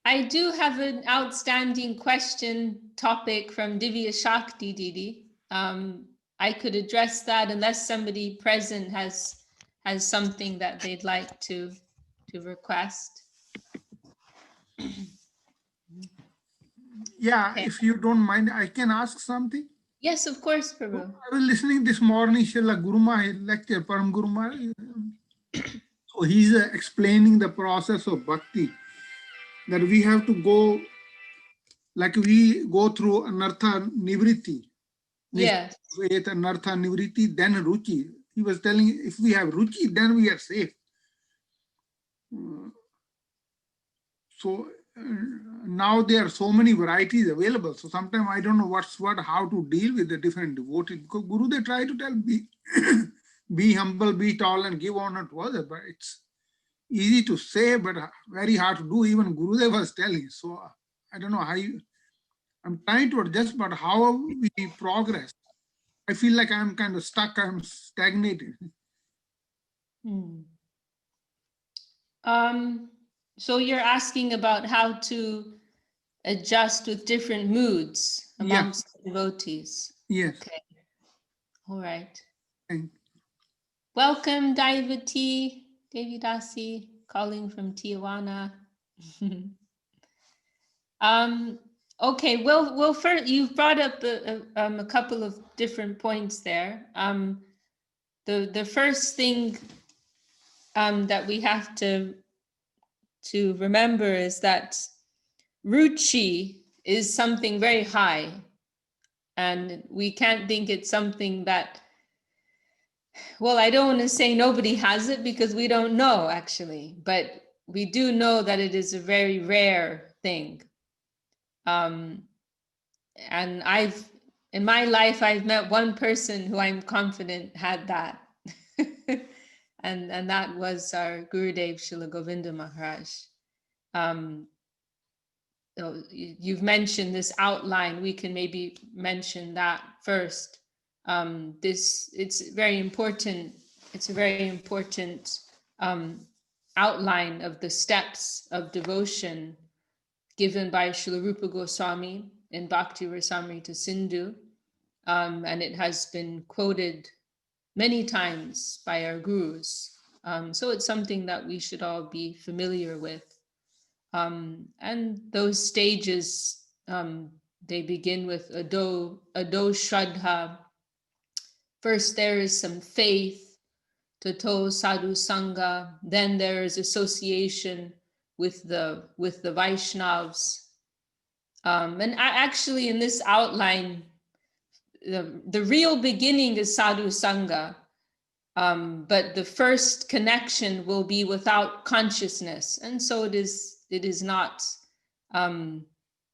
I do have an outstanding question topic from Divya Shakti, Didi. I could address that unless somebody present has something that they'd like to request. Yeah, Okay. if you don't mind, I can ask something. Yes, of course, Prabhu. I was listening this morning, Srila Guruma lecture, Param Guruma. So he's explaining the process of bhakti, that we have to go, like we go through anartha nivriti. Yes. Faith, anartha nivriti, then ruchi. He was telling, if we have ruchi, then we are safe. So now there are so many varieties available. So sometimes I don't know what's what, how to deal with the different devotees. Because Guru, they try to tell, be humble, be tall, and give honor to others. But it's easy to say, but very hard to do. Even Gurudev was telling. So I don't know how I'm trying to adjust, but how we progress. I feel like I'm kind of stuck. I'm stagnated. So you're asking about how to adjust with different moods amongst devotees. Yes. Okay. All right. Thank you. Welcome, Devi, Dasi, calling from Tijuana. Okay, well, first you've brought up a couple of different points there. The first thing that we have to remember is that ruchi is something very high, and we can't think it's something that, well, I don't want to say nobody has it because we don't know actually, but we do know that it is a very rare thing. And in my life, I've met one person who I'm confident had that. and that was our Gurudev Srila Govinda Maharaj. So you've mentioned this outline. We can maybe mention that first. It's very important. It's a very important outline of the steps of devotion given by Srila Rupa Goswami in Bhakti Rasamrita Sindhu. And it has been quoted many times by our gurus. So it's something that we should all be familiar with. And those stages, they begin with ado shraddha. First, there is some faith, tato sadhu sangha. Then there is association with the Vaishnavas. And actually, in this outline, the real beginning is sadhu sangha. But the first connection will be without consciousness, and so it is not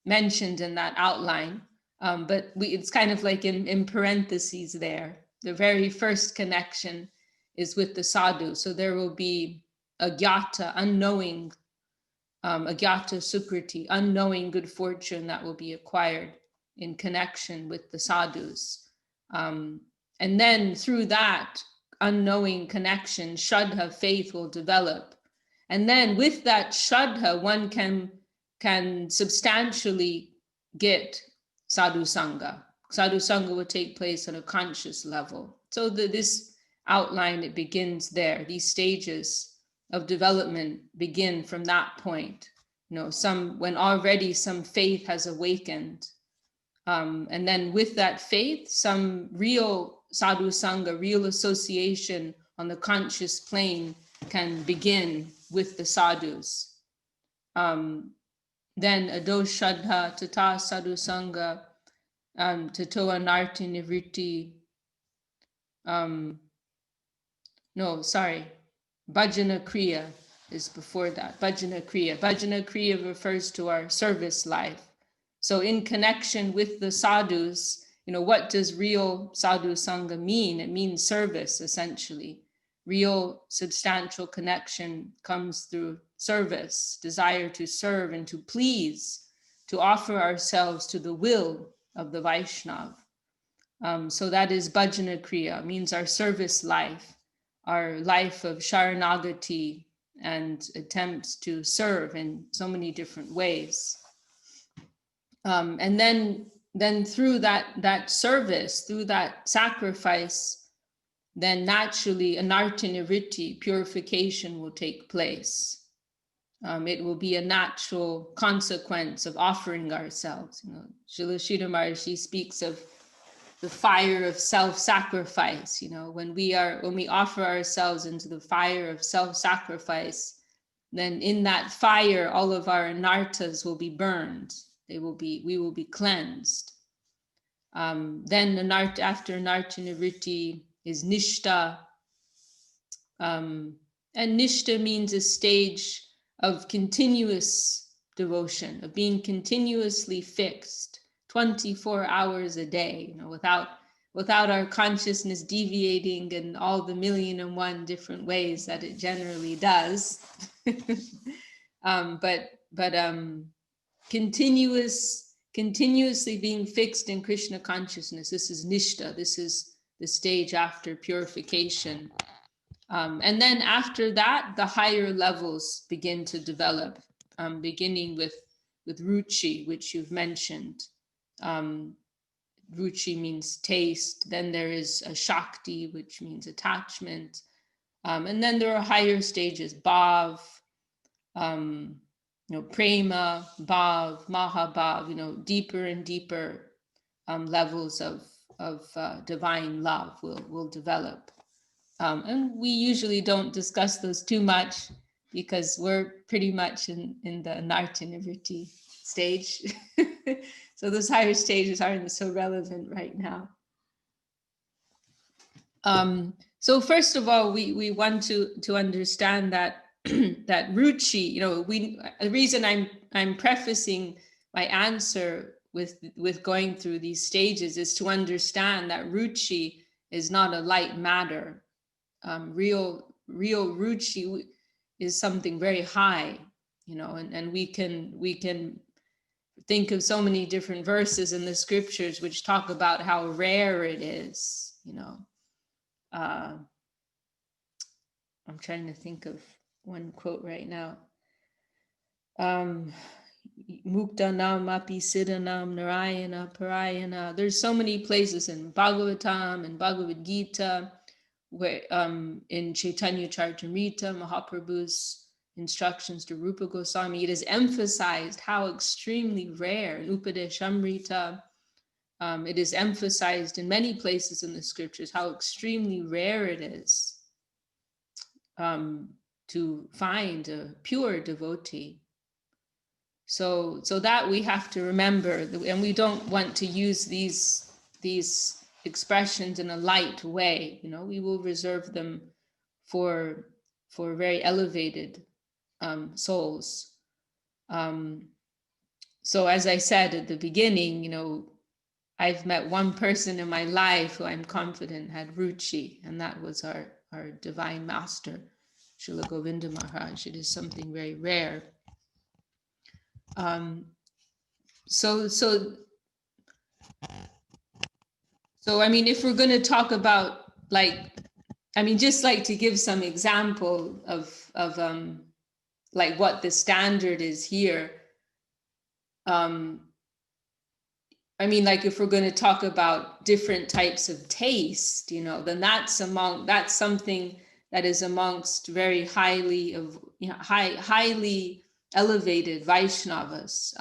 mentioned in that outline, but it's kind of like in parentheses there. The very first connection is with the sadhu, so there will be agyata, unknowing, agyata sukriti, unknowing good fortune that will be acquired in connection with the sadhus, and then through that unknowing connection, shraddha, faith, will develop. And then with that shraddha, one can substantially get sadhu sangha. Sadhu sangha will take place on a conscious level. So this outline, it begins there. These stages of development begin from that point. When already some faith has awakened. And then with that faith, some real sadhu sangha, real association on the conscious plane can begin with the sadhus. Then ado shraddha, tata sadhu sangha, tato anarti nivriti. Bhajana kriya is before that. Bhajana kriya refers to our service life. So in connection with the sadhus, what does real sadhu sangha mean? It means service, essentially. Real substantial connection comes through service, desire to serve and to please, to offer ourselves to the will of the Vaishnav. So that is bhajana kriya, means our service life, our life of sharanagati, and attempts to serve in so many different ways. And then through that service, through that sacrifice, then naturally anartha-nivritti, purification, will take place. It will be a natural consequence of offering ourselves. You know, Srila Sridhar Maharaji speaks of the fire of self-sacrifice. You know, when we offer ourselves into the fire of self-sacrifice, then in that fire, all of our anarthas will be burned. We will be cleansed. Then after anartha-nivritti is nishta. And nishta means a stage of continuous devotion, of being continuously fixed 24 hours a day, you know, without our consciousness deviating in all the 1,000,001 different ways that it generally does. but continuously being fixed in Krishna consciousness. This is nishta. This is the stage after purification. And then after that, the higher levels begin to develop, beginning with ruchi, which you've mentioned. Ruchi means taste. Then there is a shakti, which means attachment. And then there are higher stages, bhav, prema, bhav, mahabhav, deeper and deeper levels of divine love will develop. And we usually don't discuss those too much because we're pretty much in the anartha-nivritti stage. So those higher stages aren't so relevant right now. So first of all, we want to understand that that ruchi, the reason I'm prefacing my answer with going through these stages is to understand that ruchi is not a light matter. Real ruchi is something very high, and we can think of so many different verses in the scriptures which talk about how rare it is. I'm trying to think of one quote right now. Muktanam api siddhanam narayana parayana. There's so many places in Bhagavatam and Bhagavad Gita, where in Chaitanya Charitamrita, Mahaprabhu's instructions to Rupa Goswami, it is emphasized how extremely rare. In Upadeshamrita, it is emphasized in many places in the scriptures how extremely rare it is to find a pure devotee. So that we have to remember, and we don't want to use these expressions in a light way. We will reserve them for very elevated souls. So as I said at the beginning, I've met one person in my life who I'm confident had ruchi, and that was our divine master, Srila Govinda Maharaj. It is something very rare. So I mean, if we're going to talk about just like to give some example of like what the standard is here. If we're going to talk about different types of taste, then that's something that is amongst very highly elevated Vaishnavas.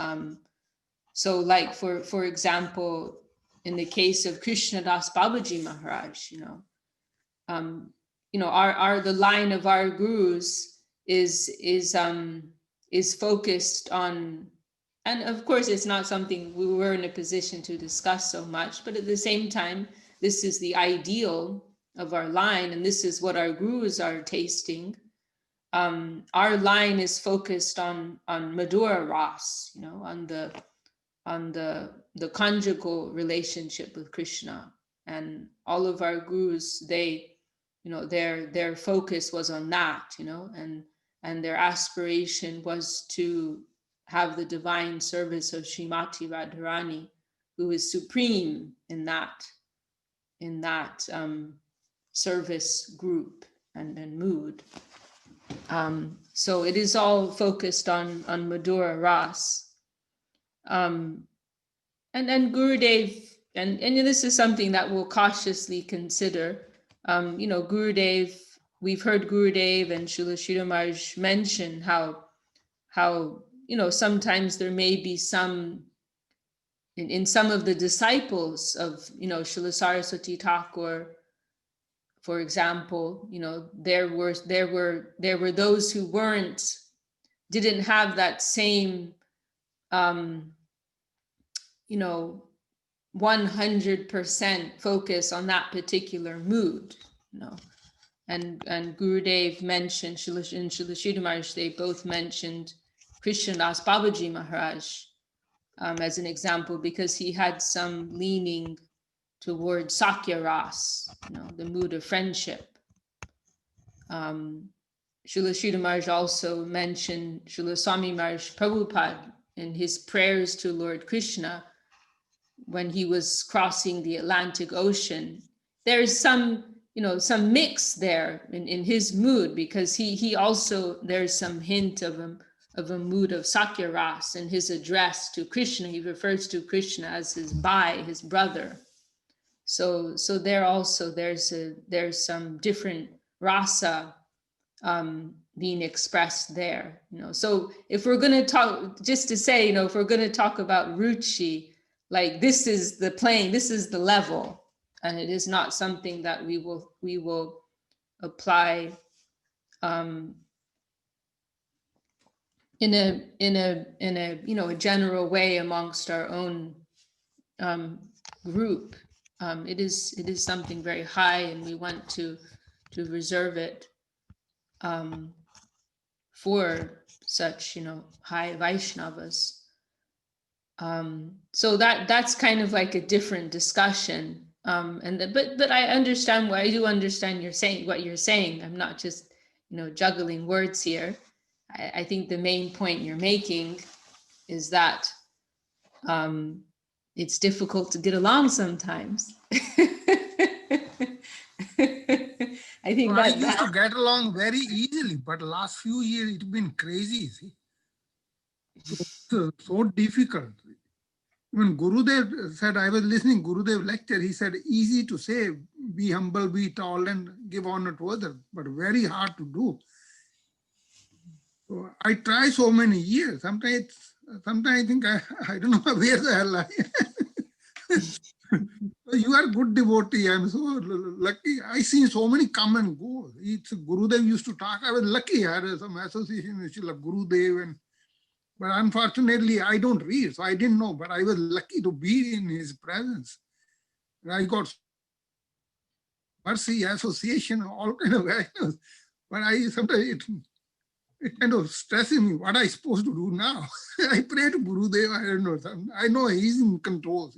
So like for example, in the case of Krishnadas Babaji Maharaj, the line of our gurus is focused on, and of course it's not something we were in a position to discuss so much, but at the same time, this is the ideal of our line, and this is what our gurus are tasting. Our line is focused on Madhura Ras, on the conjugal relationship with Krishna, and all of our gurus, their focus was on that, and their aspiration was to have the divine service of Srimati Radharani, who is supreme in that service group and mood. So it is all focused on Madhura Ras. And then Gurudev, and this is something that we'll cautiously consider. Gurudev, we've heard Gurudev and Srila Sridhar Maharaj mention how sometimes there may be some in some of the disciples of Srila Saraswati Thakur, for example, there were those who didn't have that same 100% focus on that particular mood, and Gurudev mentioned, and Srila Sridhar Maharaj, they both mentioned Krishnadas Babaji Maharaj as an example, because he had some leaning toward Sakya Ras, the mood of friendship. Srila Sridhar Maharaj also mentioned Srila Swami Maharaj Prabhupada in his prayers to Lord Krishna when he was crossing the Atlantic Ocean. There's some mix there in his mood, because he also, there's some hint of a mood of Sakya Ras in his address to Krishna. He refers to Krishna as his Bhai, his brother. So there also there's some different rasa being expressed there. So if we're going to talk, just to say, if we're going to talk about ruchi, like this is the plane, this is the level, and it is not something that we will apply in a general way amongst our own group. It is something very high, and we want to reserve it for such high Vaishnavas. So that's kind of like a different discussion. But I understand I do understand what you're saying. I'm not just juggling words here. I think the main point you're making is that it's difficult to get along sometimes. I think I used to get along very easily, but last few years it's been crazy. See, so difficult. When Gurudev said, I was listening Gurudev lecture, he said, easy to say, be humble, be tall, and give honor to others, but very hard to do. So I try so many years. Sometimes I think I don't know where the hell I am. You are a good devotee. I'm so lucky. I see so many come and go. Gurudev used to talk. I was lucky. I had some association with Gurudev, but unfortunately, I don't read, so I didn't know. But I was lucky to be in his presence. And I got mercy, association, all kind of values. But sometimes it kind of stresses me. What am I supposed to do now? I pray to Gurudev. I don't know. I know he's in control.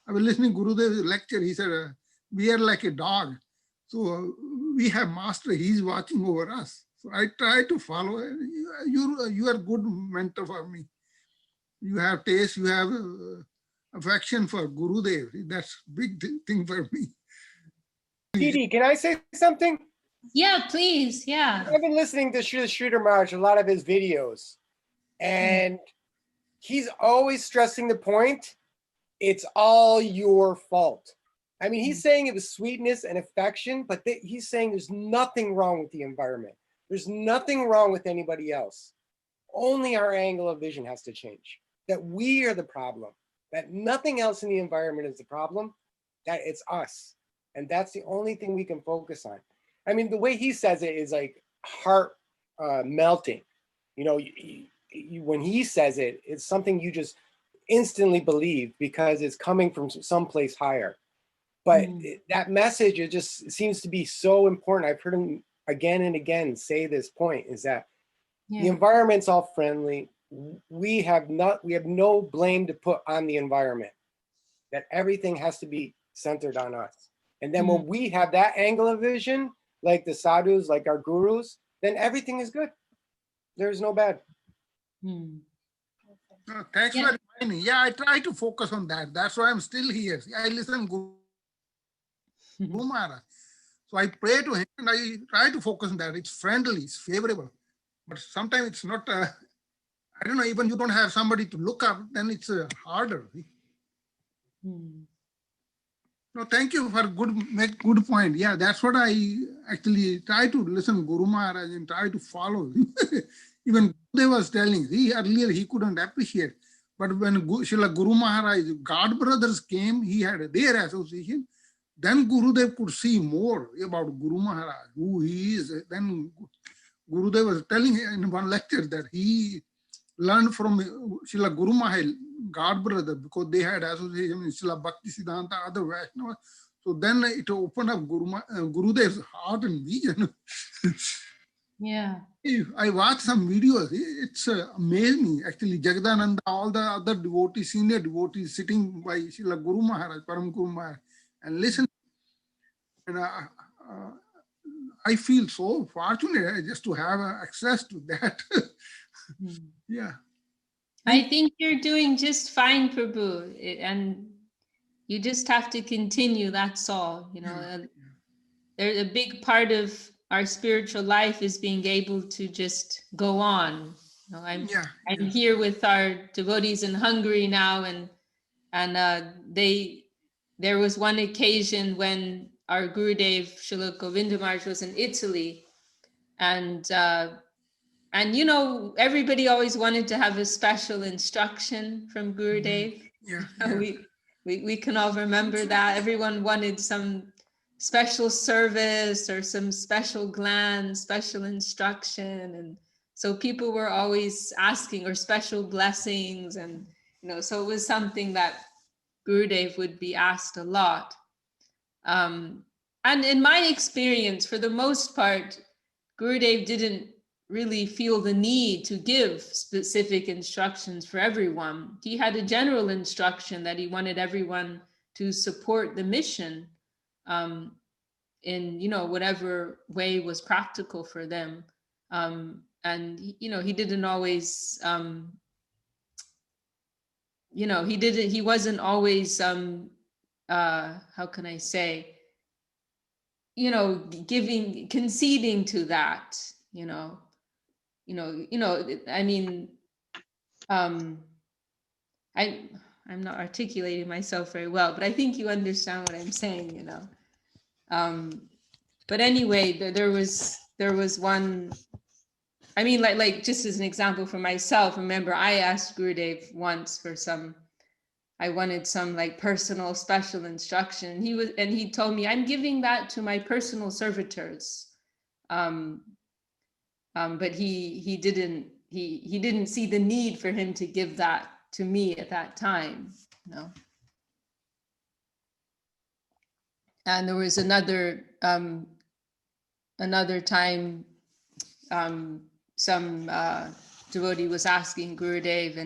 I was listening to Gurudev's lecture. He said, we are like a dog. So we have master. He's watching over us. So I try to follow. You are a good mentor for me. You have taste. You have affection for Gurudev. That's a big thing for me. Didi, can I say something? Yeah, please. Yeah. I've been listening to Sridhar Maharaj, a lot of his videos, and he's always stressing the point, it's all your fault. I mean, he's saying it was sweetness and affection, but he's saying there's nothing wrong with the environment. There's nothing wrong with anybody else. Only our angle of vision has to change. That we are the problem. That nothing else in the environment is the problem. That it's us. And that's the only thing we can focus on. I mean, the way he says it is like heart melting. When he says it, it's something you just instantly believe because it's coming from someplace higher. But that message, it just seems to be so important. I've heard him again and again say this point, is that the environment's all friendly. We have no blame to put on the environment. That everything has to be centered on us. And then when we have that angle of vision, like the sadhus, like our gurus, then everything is good. There's no bad. Thanks for reminding. Yeah, I try to focus on that. That's why I'm still here. I listen to Guru Maharaj. So I pray to him and I try to focus on that. It's friendly, it's favorable. But sometimes it's not, I don't know, even you don't have somebody to look up, then it's harder. No, thank you for make good point. Yeah, that's what I actually try to listen Guru Maharaj and try to follow. Even they was telling, earlier he couldn't appreciate. But when Srila Guru Maharaj, God brothers came, he had their association. Then Gurudev could see more about Guru Maharaj, who he is. Then Gurudev was telling in one lecture that he learned from Srila Guru Maharaj, God brother, because they had association with Srila Bhakti Siddhanta, other Vaishnavas. So then it opened up Gurudev's heart and vision. Yeah. I watched some videos. It's amazed me. Actually, Jagadananda, all the other devotees, senior devotees sitting by Srila Guru Maharaj, Param Guru Maharaj, and listen. And I feel so fortunate just to have access to that. Yeah. I think you're doing just fine, Prabhu, and you just have to continue. That's all. You know, there's a big part of our spiritual life is being able to just go on. You know, I'm here with our devotees in Hungary now, and there was one occasion when our Gurudev Srila Govinda Maharaj was in Italy, and you know, everybody always wanted to have a special instruction from Gurudev. We can all remember that. Everyone wanted some special service or some special glance, special instruction. And so people were always asking, or special blessings. And, you know, so it was something that Gurudev would be asked a lot. And in my experience, for the most part, Gurudev didn't really feel the need to give specific instructions for everyone. He had a general instruction that he wanted everyone to support the mission in, you know, whatever way was practical for them. And, you know, he didn't always, you know, he wasn't always, how can I say, you know, conceding to that, you know, I mean, I'm not articulating myself very well, but I think you understand what I'm saying, you know. But anyway, there was one, I mean, like just as an example for myself, remember I asked Gurudev once for I wanted some like personal special instruction. He told me, I'm giving that to my personal servitors. But he didn't see the need for him to give that to me at that time, you know. And there was another time, some devotee was asking Gurudev,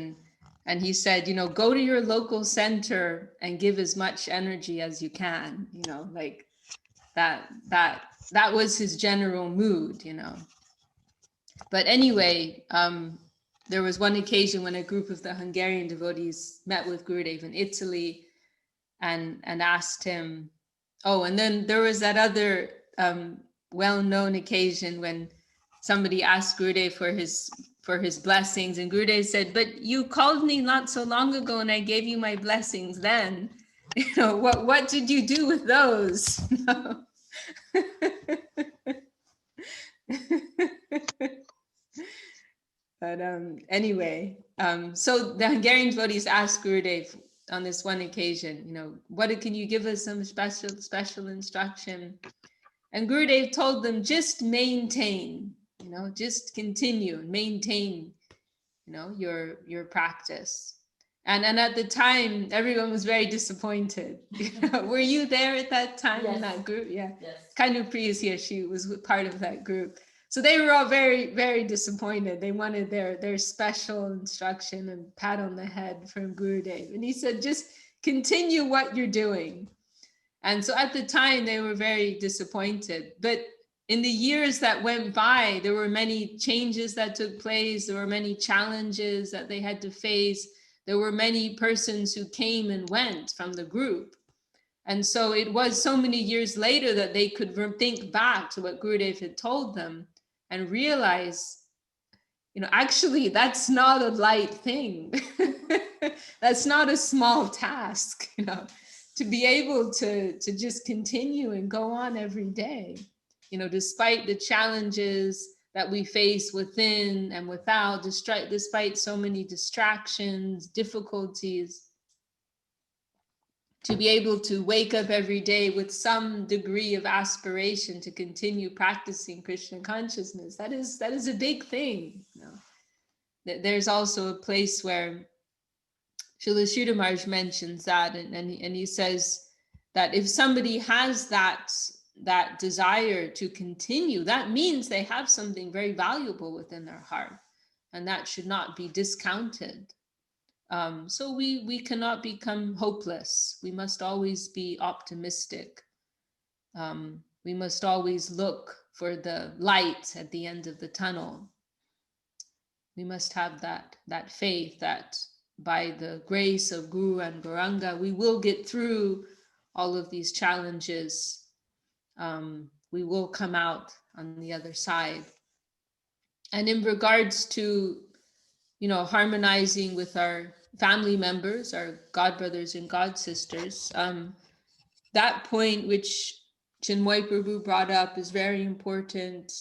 and he said, you know, go to your local center and give as much energy as you can, you know, like that was his general mood, you know. But anyway, there was one occasion when a group of the Hungarian devotees met with Gurudev in Italy and asked him, oh, and then there was that other well-known occasion when somebody asked Gurudev for his blessings, and Gurudev said, but you called me not so long ago and I gave you my blessings then. You know, what did you do with those? But anyway, so the Hungarian devotees asked Gurudev on this one occasion, you know, can you give us some special instruction? And Gurudev told them, just maintain, you know, just continue, maintain, you know, your practice. And at the time, everyone was very disappointed. Were you there at that time? Yes. In that group? Yeah. Yes. Kanu Priya is here. She was part of that group. So they were all very, very disappointed. They wanted their special instruction and pat on the head from Gurudev. And he said, just continue what you're doing. And so at the time, they were very disappointed. But in the years that went by, there were many changes that took place. There were many challenges that they had to face. There were many persons who came and went from the group. And so it was so many years later that they could think back to what Gurudev had told them and realize, actually, that's not a light thing. That's not a small task, to be able to just continue and go on every day, despite the challenges that we face within and without, despite so many distractions, difficulties, to be able to wake up every day with some degree of aspiration to continue practicing Krishna consciousness. That is a big thing. There's also a place where Srila Sridhar Maharaj mentions that, and he says that if somebody has that desire to continue, that means they have something very valuable within their heart, and that should not be discounted. So we cannot become hopeless. We must always be optimistic. We must always look for the light at the end of the tunnel. We must have that faith that by the grace of Guru and Gauranga, we will get through all of these challenges. We will come out on the other side. And in regards to, harmonizing with our family members, our god brothers and god sisters, that point which Chinmoy Prabhu brought up is very important.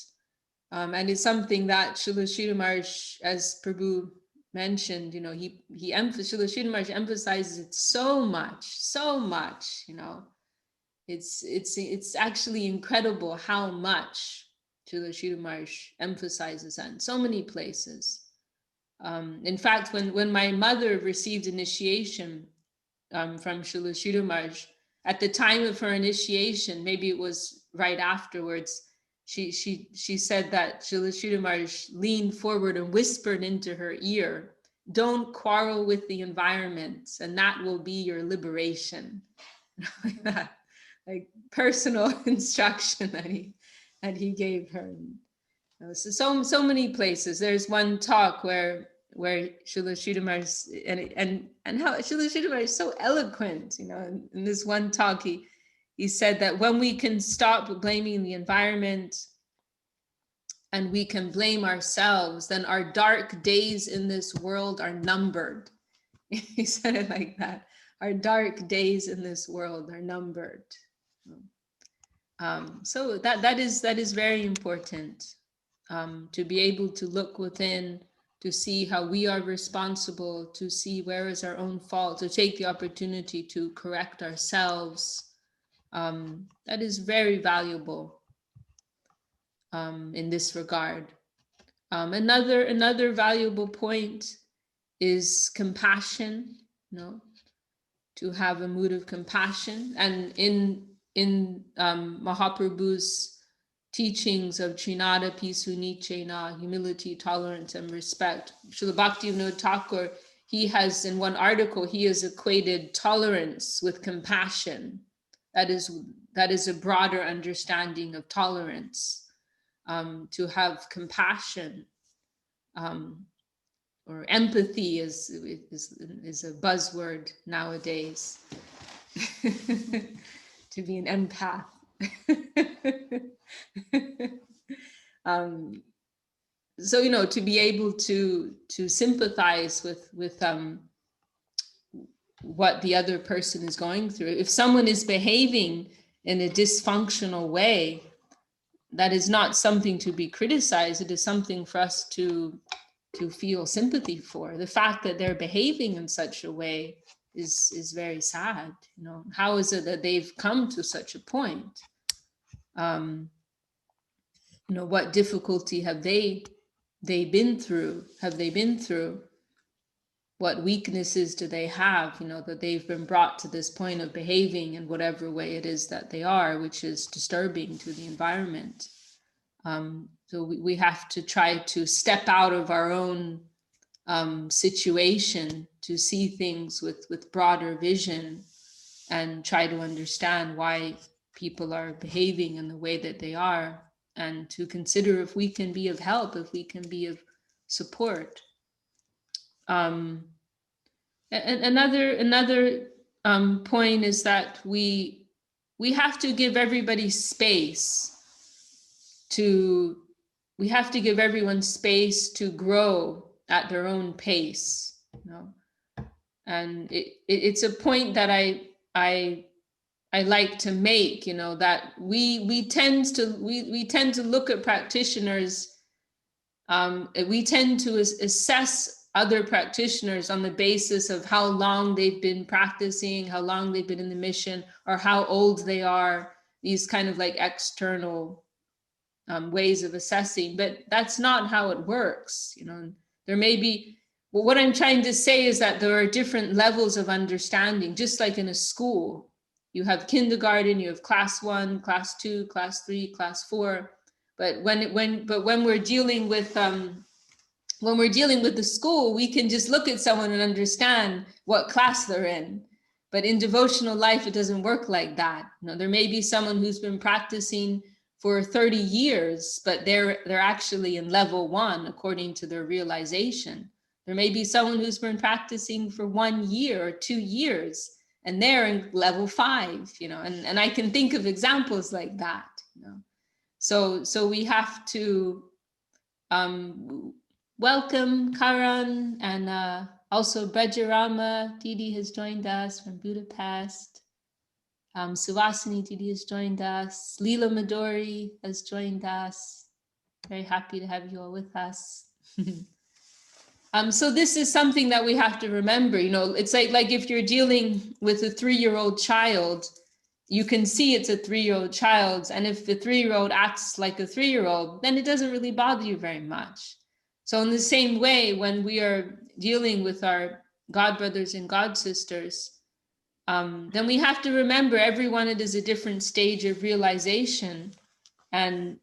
And it's something that Srila Sridhar Maharaj, as Prabhu mentioned, Srila Sridhar Maharaj emphasizes it so much, It's actually incredible how much Srila Sridhar Maharaj emphasizes that in so many places. In fact, when my mother received initiation from Srila Sridhar Maharaj, at the time of her initiation, maybe it was right afterwards, she said that Srila Sridhar Maharaj leaned forward and whispered into her ear, "Don't quarrel with the environment, and that will be your liberation." Like that, like personal instruction that he gave her. So many places. There's one talk where Srila Sridhar Maharaj and how Srila Sridhar Maharaj is so eloquent, in this one talk he said that when we can stop blaming the environment and we can blame ourselves, then our dark days in this world are numbered. He said it like that. Our dark days in this world are numbered. So that is very important, to be able to look within, to see how we are responsible, to see where is our own fault, to take the opportunity to correct ourselves. That is very valuable in this regard. Another valuable point is compassion, to have a mood of compassion. And in Mahaprabhu's teachings of Trinada Pisu Nichena, humility, tolerance, and respect, Srila Bhaktivinoda Thakur, he has, in one article, he has equated tolerance with compassion. That is a broader understanding of tolerance. To have compassion, or empathy is a buzzword nowadays. To be an empath. So to be able to sympathize with what the other person is going through. If someone is behaving in a dysfunctional way, that is not something to be criticized. It is something for us to feel sympathy for. The fact that they're behaving in such a way is very sad. How is it that they've come to such a point? What difficulty have they been through? Have they been through? What weaknesses do they have, that they've been brought to this point of behaving in whatever way it is that they are, which is disturbing to the environment. So we have to try to step out of our own situation to see things with broader vision and try to understand why people are behaving in the way that they are, and to consider if we can be of help, if we can be of support. And another point is that we have to give everybody space to, we have to give everyone space to grow at their own pace, you know. And it's a point that I like to make, you know, that we tend to look at practitioners, we tend to assess other practitioners on the basis of how long they've been practicing, how long they've been in the mission, or how old they are, these kind of like external ways of assessing. But that's not how it works, you know. There may be, well, what I'm trying to say is that there are different levels of understanding, just like in a school. You have kindergarten, you have class 1, class 2, class 3, class 4. But when we're dealing with the school, we can just look at someone and understand what class they're in. But in devotional life, it doesn't work like that. You know, there may be someone who's been practicing for 30 years, but they're actually in level 1 according to their realization. There may be someone who's been practicing for 1 year or 2 years, and they're in level 5, you know, and I can think of examples like that, you know. So we have to welcome Karan, and also Brajarama Didi has joined us from Budapest. Suhasini Didi has joined us. Leela Maduri has joined us. Very happy to have you all with us. So this is something that we have to remember. You know, it's like if you're dealing with a 3-year-old child, you can see it's a 3-year-old child. And if the 3-year-old acts like a 3-year-old, then it doesn't really bother you very much. So in the same way, when we are dealing with our God brothers and God sisters, then we have to remember everyone is a different stage of realization. And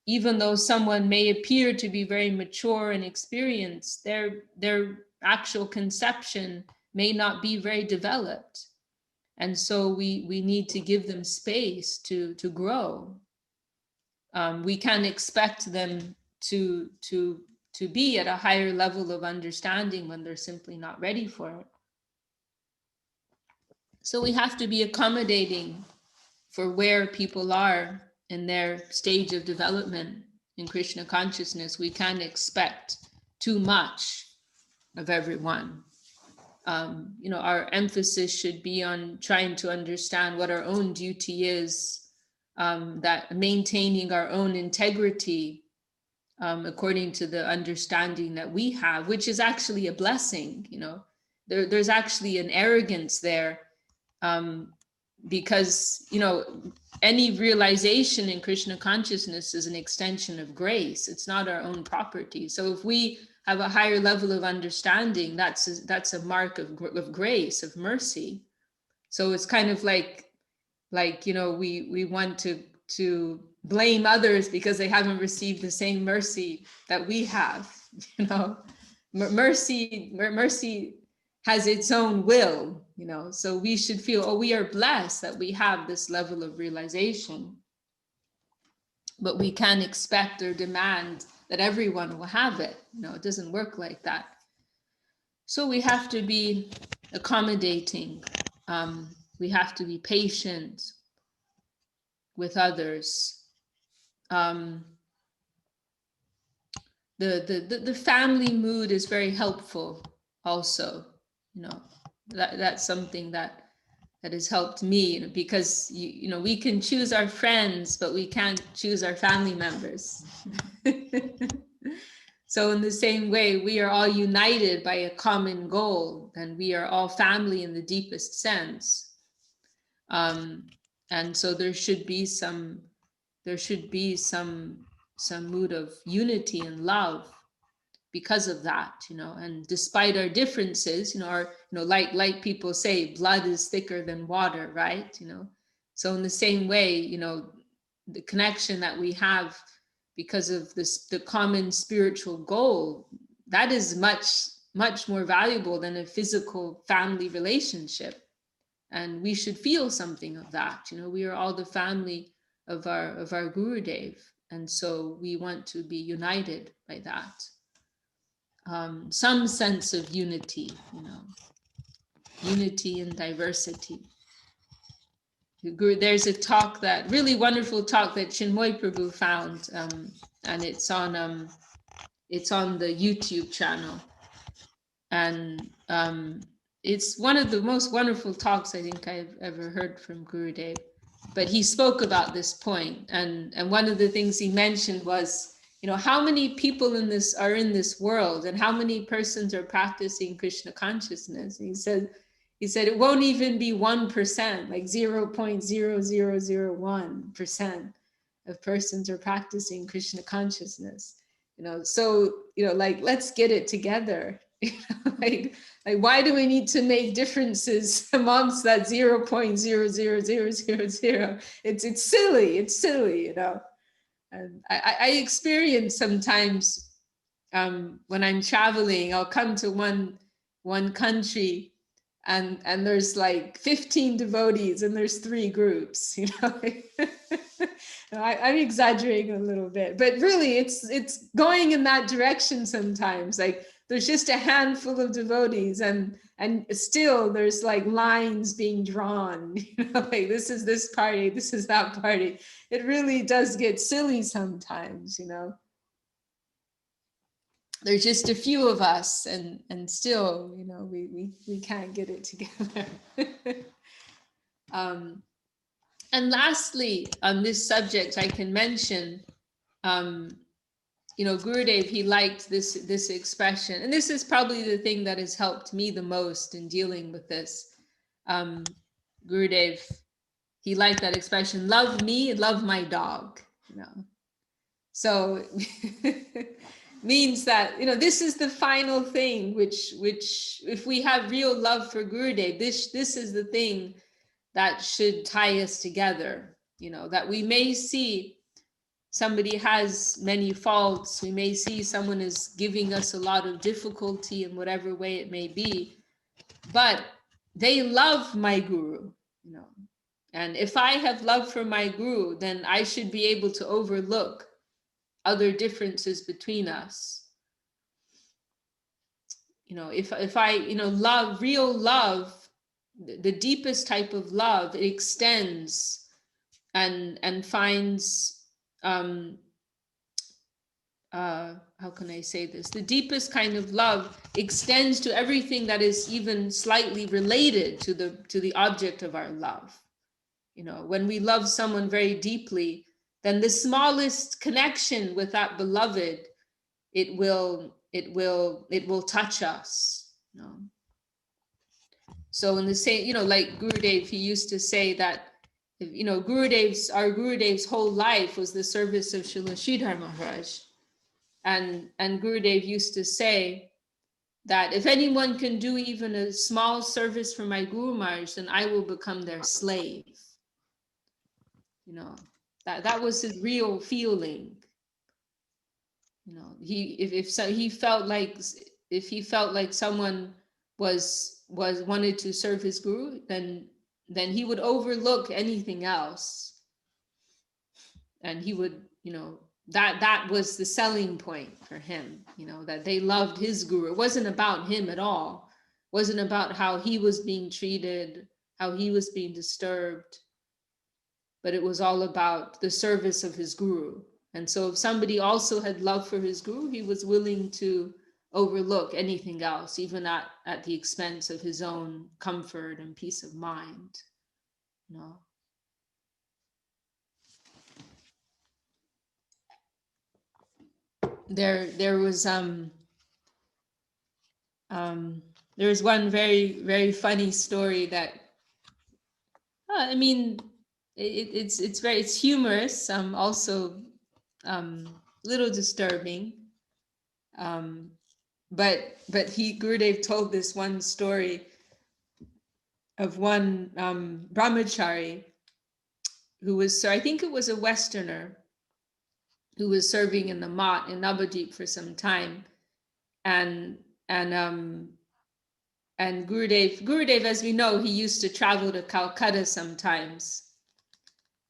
even though someone may appear to be very mature and experienced, their actual conception may not be very developed. And so we need to give them space to grow. We can't expect them to be at a higher level of understanding when they're simply not ready for it. So we have to be accommodating for where people are in their stage of development in Krishna consciousness. We can't expect too much of everyone. You know, our emphasis should be on trying to understand what our own duty is, that maintaining our own integrity according to the understanding that we have, which is actually a blessing. You know, there's actually an arrogance there, because, you know, any realization in Krishna consciousness is an extension of grace. It's not our own property. So if we have a higher level of understanding, that's a mark of grace, of mercy. So it's kind of like you know, we want to blame others because they haven't received the same mercy that we have. You know, mercy has its own will, you know. So we should feel, oh, we are blessed that we have this level of realization. But we can't expect or demand that everyone will have it. No, it doesn't work like that. So we have to be accommodating. We have to be patient with others. The family mood is very helpful also. You know, that's something that has helped me, you know, because you know, we can choose our friends, but we can't choose our family members. So in the same way, we are all united by a common goal, and we are all family in the deepest sense. And so there should be some mood of unity and love because of that, you know. And despite our differences, you know, like people say, blood is thicker than water, right? You know, so in the same way, you know, the connection that we have because of the common spiritual goal, that is much more valuable than a physical family relationship. And we should feel something of that. You know, we are all the family of our Gurudev, and so we want to be united by that. Some sense of unity, you know. unity in diversity. There's a talk, that really wonderful talk that Chinmoy Prabhu found, and it's on the YouTube channel, and it's one of the most wonderful talks I think I've ever heard from Gurudev. But he spoke about this point, and one of the things he mentioned was, how many people are in this world, and how many persons are practicing Krishna consciousness. And he said it won't even be 1%, like 0.0001% of persons are practicing Krishna consciousness. So like, let's get it together. Like why do we need to make differences amongst that 0.00000? It's silly, And I experience sometimes, when I'm traveling, I'll come to one country, and there's like 15 devotees, and there's 3 groups. I'm exaggerating a little bit, but really it's going in that direction sometimes. Like there's just a handful of devotees, and still there's like lines being drawn, like this is this party, this is that party. It really does get silly sometimes, There's just a few of us, and still, we can't get it together. And lastly, on this subject, I can mention, Gurudev, he liked this expression, and this is probably the thing that has helped me the most in dealing with this. Gurudev, he liked that expression, love me, love my dog, So means that, this is the final thing, which if we have real love for Gurudev, this is the thing that should tie us together, that we may see somebody has many faults, we may see someone is giving us a lot of difficulty in whatever way it may be, but they love my guru, and if I have love for my guru, then I should be able to overlook other differences between us. If I love, real love, the deepest type of love, it extends and finds, how can I say this? The deepest kind of love extends to everything that is even slightly related to the object of our love. When we love someone very deeply, then the smallest connection with that beloved, it will touch us. So in the same, like Gurudev, he used to say that, our Gurudev's whole life was the service of Srila Sridhar Maharaj. And Gurudev used to say that if anyone can do even a small service for my Guru Maharaj, then I will become their slave. That was his real feeling. If he felt like someone wanted to serve his guru, then he would overlook anything else, and he would, that was the selling point for him, that they loved his guru. It wasn't about him at all. It wasn't about how he was being treated, how he was being disturbed, but it was all about the service of his guru. And so if somebody also had love for his guru, he was willing to overlook anything else, even at the expense of his own comfort and peace of mind. There was one very, very funny story that, it's humorous, also little disturbing, but Gurudev told this one story of one brahmachari who was, so I think it was a Westerner, who was serving in the Mat in Navadvip for some time, and Gurudev, as we know, he used to travel to Calcutta sometimes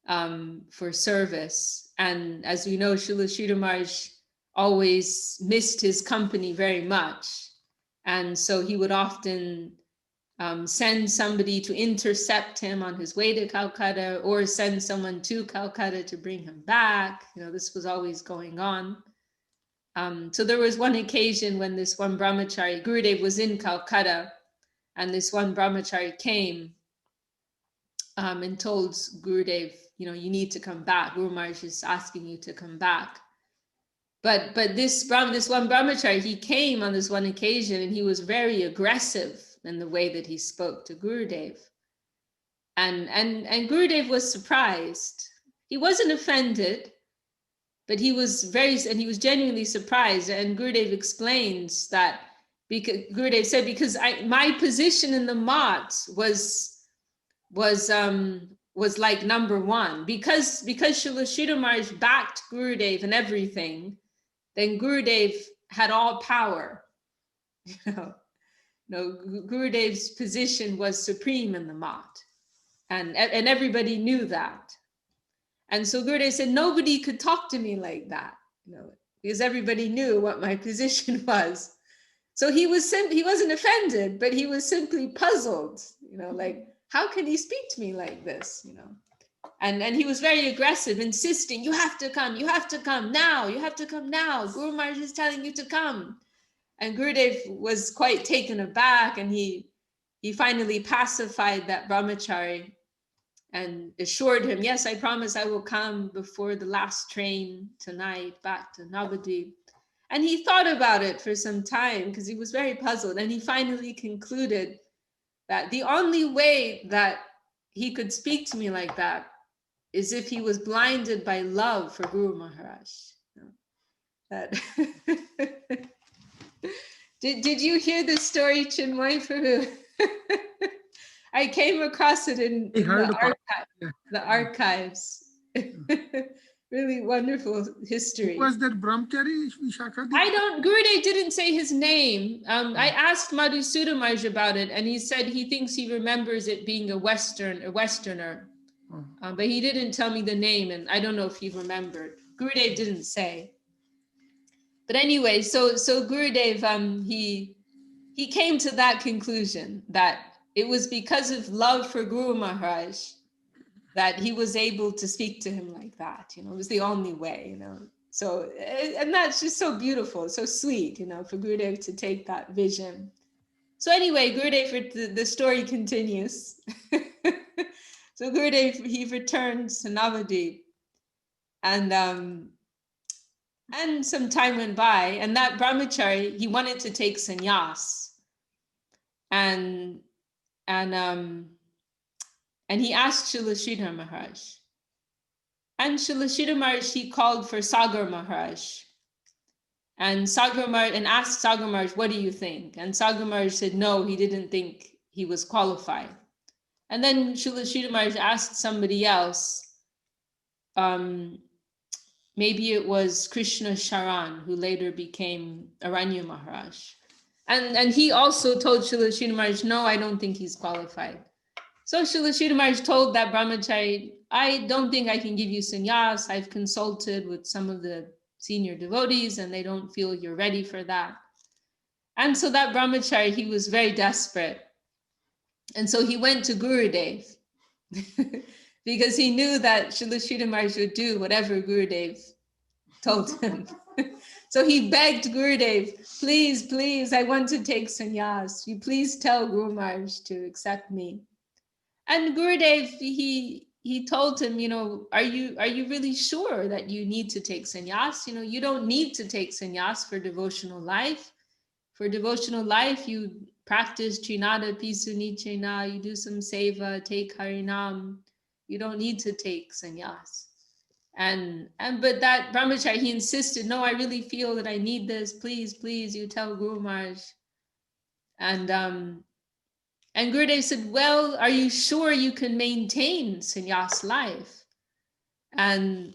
for service. And as we know, Srila Sridhar Maharaj always missed his company very much. And so he would often send somebody to intercept him on his way to Calcutta, or send someone to Calcutta to bring him back. This was always going on. So there was one occasion when this one brahmachari, Gurudev was in Calcutta, and this one brahmachari came and told Gurudev, you need to come back. Guru Maharaj is asking you to come back. But this one brahmachari, he came on this one occasion, and he was very aggressive in the way that he spoke to Gurudev. And Gurudev was surprised. He wasn't offended, but he was genuinely surprised. And Gurudev explains that Gurudev said, because my position in the mat was like number one, because Srila Sridhar Maharaj backed Gurudev and everything, then Gurudev had all power. Gurudev's position was supreme in the mat, and everybody knew that. And so Gurudev said, nobody could talk to me like that, because everybody knew what my position was. So he wasn't offended, but he was simply puzzled, like, how can he speak to me like this, And he was very aggressive, insisting, you have to come now, you have to come now. Guru Maharaj is telling you to come. And Gurudev was quite taken aback, and he finally pacified that brahmachari and assured him, yes, I promise I will come before the last train tonight back to Navadvip. And he thought about it for some time because he was very puzzled. And he finally concluded that the only way that he could speak to me like that is if he was blinded by love for Guru Maharaj. That Did you hear this story, Chinmoy? I came across it in the archives. Really wonderful history. Who was that brahmachari, Vishakha? Gurudev didn't say his name. I asked Madhusudha Maharaj about it, and he said he thinks he remembers it being a Westerner. But he didn't tell me the name, and I don't know if he remembered. Gurudev didn't say. But anyway, so Gurudev, he came to that conclusion that it was because of love for Guru Maharaj that he was able to speak to him like that. It was the only way, So, and that's just so beautiful, so sweet, for Gurudev to take that vision. So anyway, Gurudev, the story continues. So Gurudev, he returns to Navadvip, and some time went by, and that brahmachari, he wanted to take sannyas, and he asked Srila Sridhar Maharaj. And Srila Sridhar Maharaj, he called for Sagar Maharaj, and Sagar Maharaj, and asked Sagar Maharaj, what do you think? And Sagar Maharaj said no, he didn't think he was qualified. And then Srila Sridhar Maharaj asked somebody else. Maybe it was Krishna Sharan, who later became Aranya Maharaj. And he also told Srila Sridhar Maharaj, no, I don't think he's qualified. So Srila Sridhar Maharaj told that brahmachari, I don't think I can give you sannyas. I've consulted with some of the senior devotees, and they don't feel you're ready for that. And so that brahmachari, he was very desperate. And so he went to Gurudev because he knew that Srila Sridhar Maharaj would do whatever Gurudev told him. So he begged Gurudev, please, I want to take sannyas. You please tell Guru Maharaj to accept me. And Gurudev, he told him, are you really sure that you need to take sannyas? You don't need to take sannyas for devotional life. For devotional life, you practice Trinada Pisu Nichena, you do some seva, take Harinam. You don't need to take sannyas. But that brahmachari, he insisted, no, I really feel that I need this. Please, you tell Guru Maharaj. And Gurudev said, well, are you sure you can maintain sannyas life? And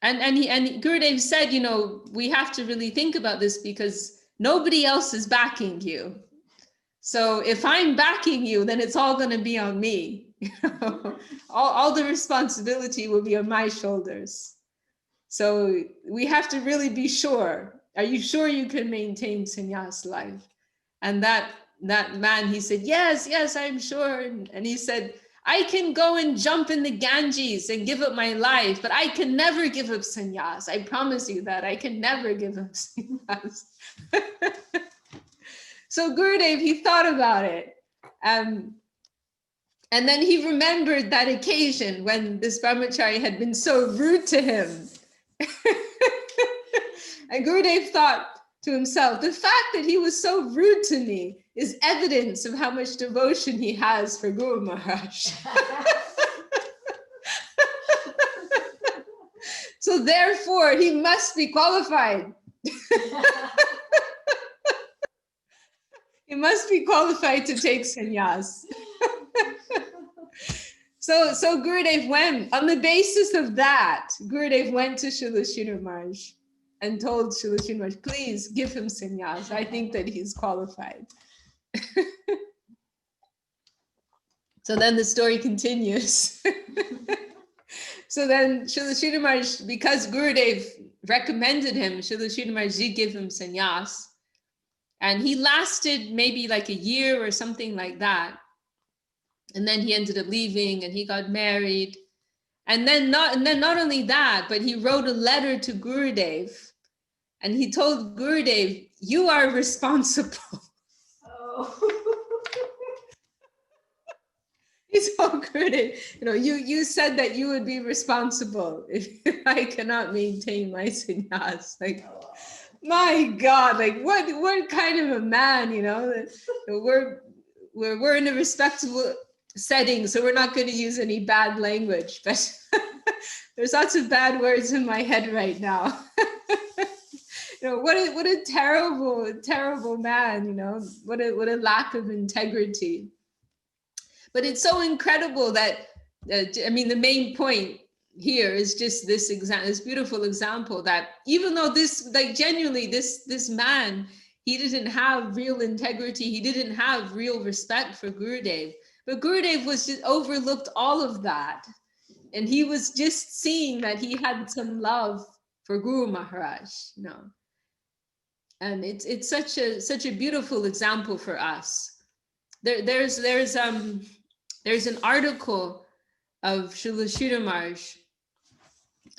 Gurudev said, we have to really think about this because nobody else is backing you. So if I'm backing you, then it's all going to be on me. All the responsibility will be on my shoulders. So we have to really be sure. Are you sure you can maintain sannyas life? And that man, he said, yes, I'm sure. And he said, I can go and jump in the Ganges and give up my life, but I can never give up sannyas. I promise you that I can never give up sannyas. So Gurudev, he thought about it. And then he remembered that occasion when this brahmachari had been so rude to him. And Gurudev thought to himself, the fact that he was so rude to me is evidence of how much devotion he has for Guru Maharaj. So therefore, he must be qualified. He must be qualified to take sannyas. So Gurudev went, on the basis of that, Gurudev went to Srila Sridhar Maharaj and told Srila Sridhar Maharaj, please give him sannyas. I think that he's qualified. So then the story continues. So then Srila Sridhar Maharaj, because Gurudev recommended him, Srila Sridhar Maharaj did give him sannyas. And he lasted maybe like a year or something like that. And then he ended up leaving and he got married. And then not only that, but he wrote a letter to Gurudev. And he told Gurudev, you are responsible. Oh. He told Gurudev, you said that you would be responsible if I cannot maintain my sannyas. Like, my God, like what kind of a man, we're in a respectable setting, so we're not going to use any bad language, but there's lots of bad words in my head right now. What a terrible man, what a lack of integrity. But it's so incredible that, the main point here is just this beautiful example that even though this man, he didn't have real integrity, he didn't have real respect for Gurudev, but Gurudev was just overlooked all of that. And he was just seeing that he had some love for Guru Maharaj, And it's such a beautiful example for us. There's an article of Srila Sridhar Maharaj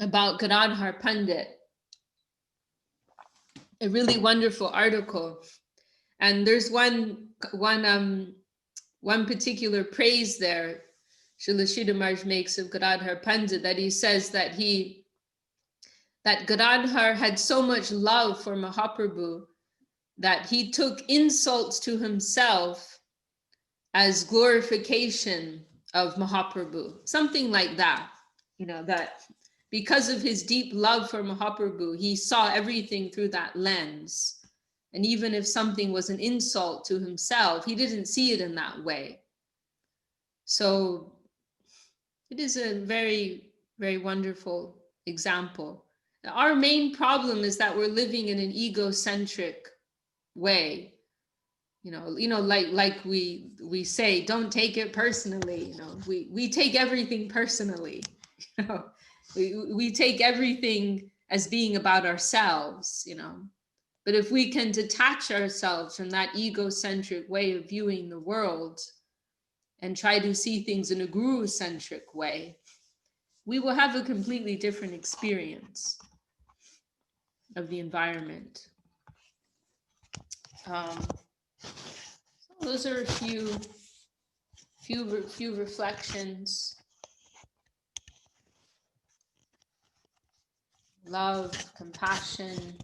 about Gadadhar Pandit, a really wonderful article. And there's one particular praise there Srila Sridhar Maharaj makes of Gadadhar Pandit, that he says that Gadadhar had so much love for Mahaprabhu that he took insults to himself as glorification of Mahaprabhu, something like that, that because of his deep love for Mahaprabhu, he saw everything through that lens. And even if something was an insult to himself, he didn't see it in that way. So it is a very, very wonderful example. Our main problem is that we're living in an egocentric way. Like we say, don't take it personally. We take everything personally. We take everything as being about ourselves. But if we can detach ourselves from that egocentric way of viewing the world and try to see things in a guru-centric way, we will have a completely different experience of the environment. Those are a few reflections. Love, compassion,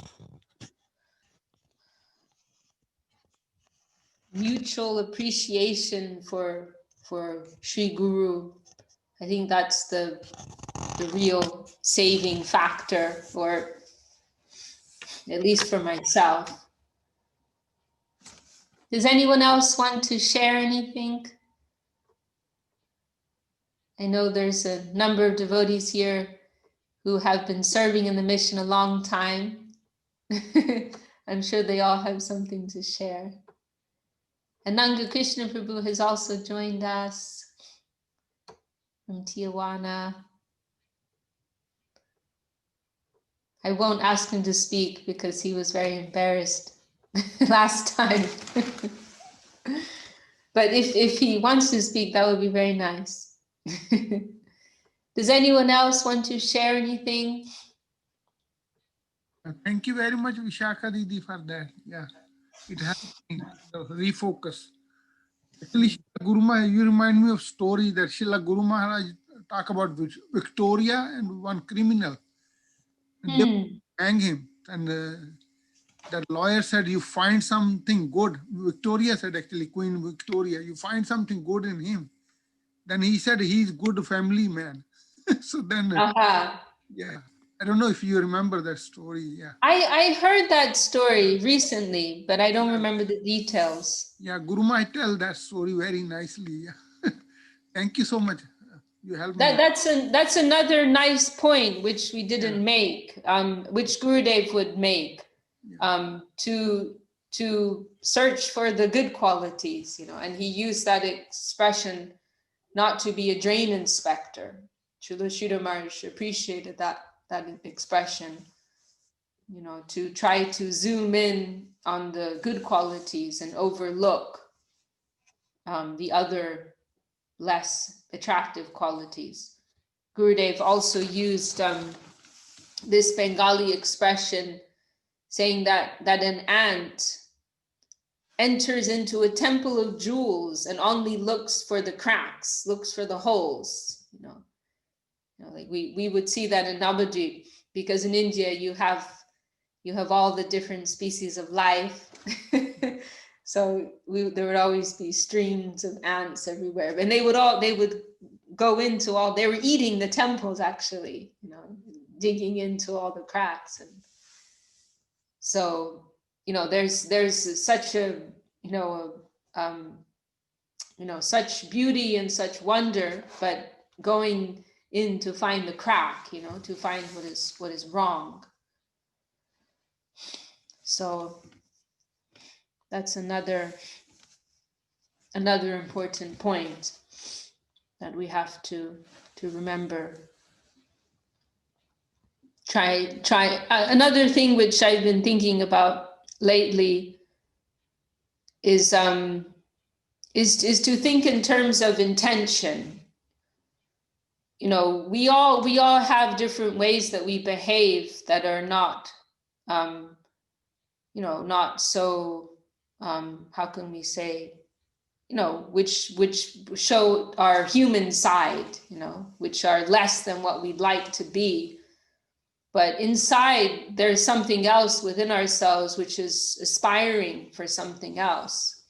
mutual appreciation for Sri Guru. I think that's the real saving factor, or at least for myself. Does anyone else want to share anything? I know there's a number of devotees here who have been serving in the mission a long time. I'm sure they all have something to share. Ananga Krishna Prabhu has also joined us from Tijuana. I won't ask him to speak because he was very embarrassed last time. But if he wants to speak, that would be very nice. Does anyone else want to share anything? Thank you very much, Vishakha Didi, for that. Yeah, it helped me refocus. Actually, Srila Guru Maharaj, you remind me of story that Srila Guru Maharaj talk about Victoria and one criminal. And they hang him. And that lawyer said, you find something good. Victoria said, actually, Queen Victoria, you find something good in him. Then he said, he's good family man. So then, yeah, I don't know if you remember that story. Yeah. I heard that story recently, but I don't remember the details. Yeah, Guru Maharaj tell that story very nicely. Yeah. Thank you so much. You helped me. That's another nice point which we didn't make, which Gurudev would make, to search for the good qualities, and he used that expression, not to be a drain inspector. Srila Sridhar Maharaj appreciated that expression, to try to zoom in on the good qualities and overlook the other less attractive qualities. Gurudev also used this Bengali expression, saying that an ant enters into a temple of jewels and only looks for the cracks, looks for the holes. Like we would see that in Navadvip, because in India you have all the different species of life. So there would always be streams of ants everywhere, and they would go into all. They were eating the temples, actually, digging into all the cracks, and so there's such a such beauty and such wonder, but going in to find the crack, to find what is wrong. So that's another important point that we have to remember. Try another thing which I've been thinking about lately is to think in terms of intention. We all have different ways that we behave that are not not so how can we say, which show our human side, which are less than what we'd like to be. But inside, there's something else within ourselves which is aspiring for something else.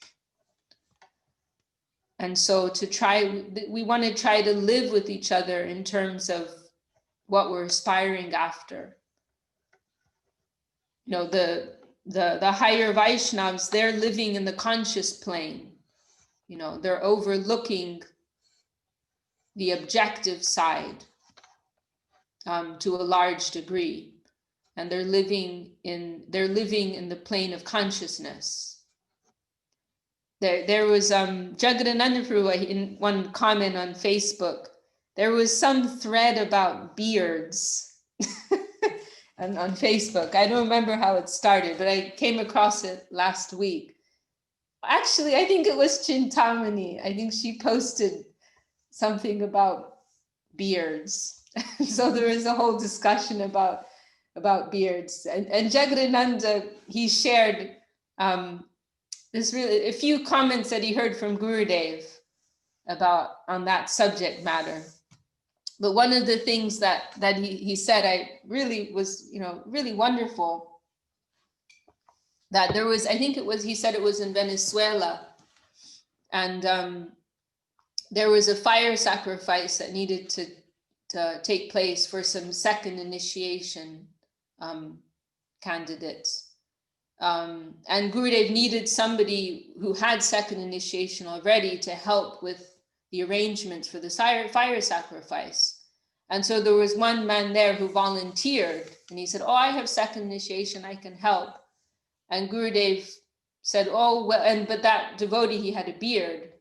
And so we want to try to live with each other in terms of what we're aspiring after. The higher Vaishnavas, they're living in the conscious plane. They're overlooking the objective side to a large degree, and they're living in the plane of consciousness. There was Jagadananda Prabhu in one comment on Facebook. There was some thread about beards on Facebook. I don't remember how it started, but I came across it last week. Actually, I think it was Chintamani. I think she posted something about beards. So there was a whole discussion about beards. And Jagadananda, he shared a few comments that he heard from Gurudev on that subject matter. But one of the things that he said, I really was, really wonderful, that there was, he said it was in Venezuela, and there was a fire sacrifice that needed to take place for some second initiation candidates. And Gurudev needed somebody who had second initiation already to help with the arrangements for the fire sacrifice. And so there was one man there who volunteered, and he said, "Oh, I have second initiation, I can help." And Gurudev said, "Oh, well," but that devotee, he had a beard.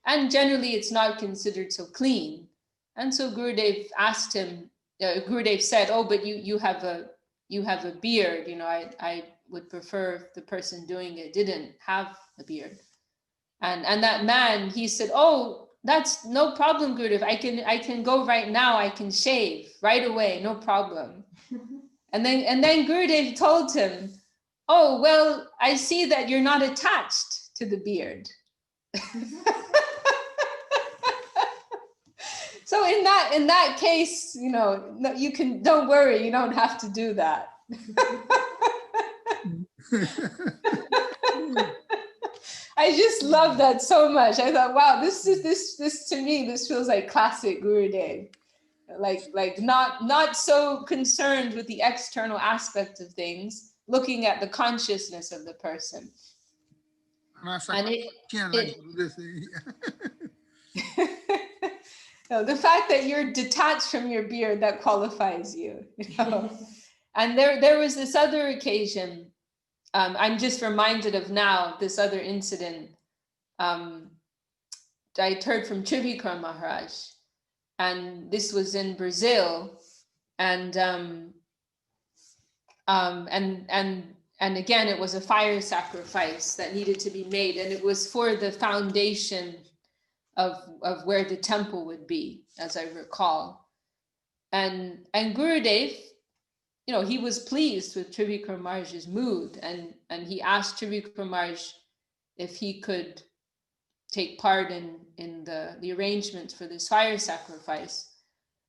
And generally it's not considered so clean. And so Gurudev asked him, Gurudev said, "Oh, but you have a beard, I would prefer if the person doing it didn't have a beard." And that man, he said, oh, that's no problem, Gurudev. I can go right now. I can shave right away, no problem. And then Gurudev told him, oh, well, I see that you're not attached to the beard. So in that case, you can, don't worry, you don't have to do that. I just love that so much. I thought, wow, this to me, this feels like classic Gurudev. Like not so concerned with the external aspect of things, looking at the consciousness of the person. And no, the fact that you're detached from your beard, that qualifies you. And there was this other occasion, I'm just reminded of now, this other incident I heard from Trivikram Maharaj, and this was in Brazil, and again, it was a fire sacrifice that needed to be made, and it was for the foundation of where the temple would be, as I recall. And Gurudev, he was pleased with Trivikram Maharaj's mood, and he asked Trivikram Maharaj if he could take part in the arrangements for this fire sacrifice.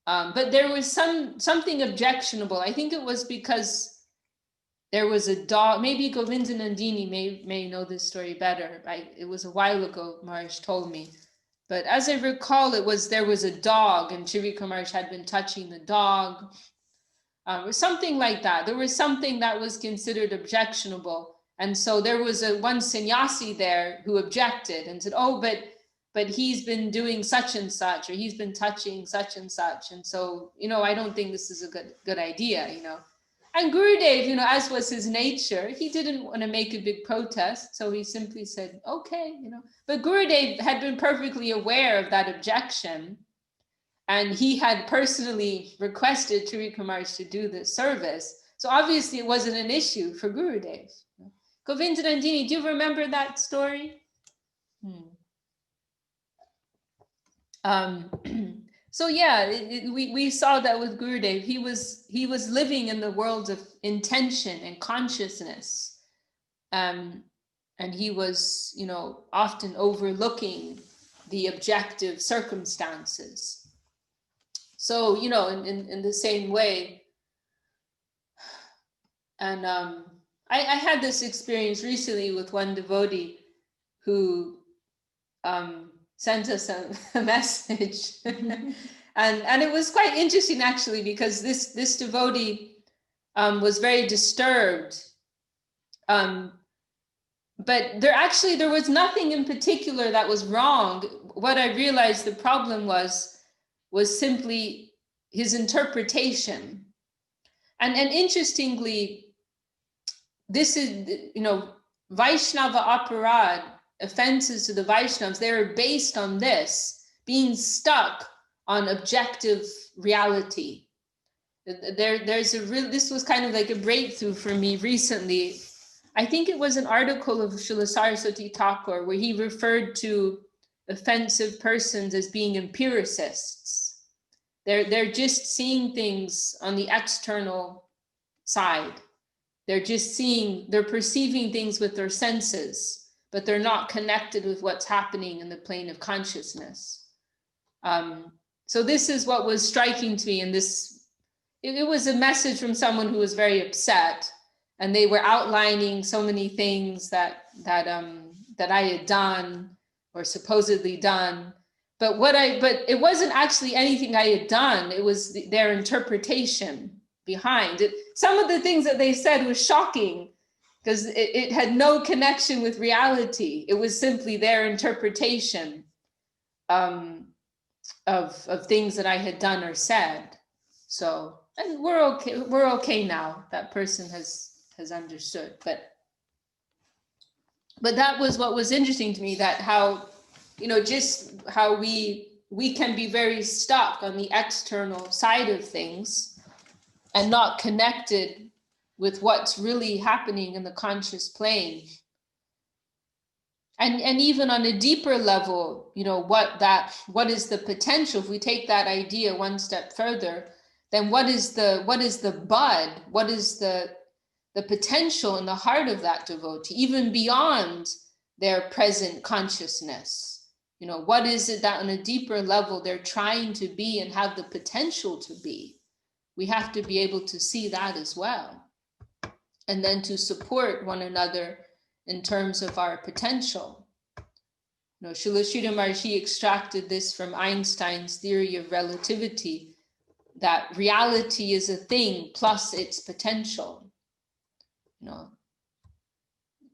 But there was something objectionable. I think it was because there was a dog. Maybe Govinda Nandini may know this story better. It was a while ago, Maharaj told me. But as I recall, there was a dog, and Trivikram Maharaj had been touching the dog, or something like that. There was something that was considered objectionable, and so there was one sannyasi there who objected and said, "Oh, but he's been doing such and such, or he's been touching such and such, and so I don't think this is a good idea." And Gurudev, as was his nature, he didn't want to make a big protest. So he simply said, okay, But Gurudev had been perfectly aware of that objection. And he had personally requested Trivikram Maharaj to do this service. So obviously it wasn't an issue for Gurudev. Govinda Nandini, do you remember that story? So yeah, we saw that with Gurudev. He was living in the world of intention and consciousness, and he was often overlooking the objective circumstances. So in the same way, and I had this experience recently with one devotee who sent us a message. And it was quite interesting, actually, because this devotee was very disturbed. But there was nothing in particular that was wrong. What I realized the problem was simply his interpretation. And interestingly, this is, Vaishnava aparad, offenses to the Vaishnavas, they were based on this, being stuck on objective reality. This was kind of like a breakthrough for me recently. I think it was an article of Srila Saraswati Thakur where he referred to offensive persons as being empiricists. They're just seeing things on the external side. They're perceiving things with their senses, but they're not connected with what's happening in the plane of consciousness. So this is what was striking to me in this. It was a message from someone who was very upset, and they were outlining so many things that I had done or supposedly done. But it wasn't actually anything I had done. It was their interpretation behind it. Some of the things that they said was shocking, because it had no connection with reality. It was simply their interpretation of things that I had done or said. So, and we're okay. We're okay now. That person has understood. But that was what was interesting to me, that how, just how we can be very stuck on the external side of things and not connected with what's really happening in the conscious plane. And even on a deeper level, you know, what is the potential? If we take that idea one step further, then what is the bud? What is the potential in the heart of that devotee, even beyond their present consciousness? You know, what is it that on a deeper level they're trying to be and have the potential to be? We have to be able to see that as well. And then to support one another in terms of our potential. You know, Srila Sridhar Maharaj extracted this from Einstein's theory of relativity, that reality is a thing plus its potential. You know,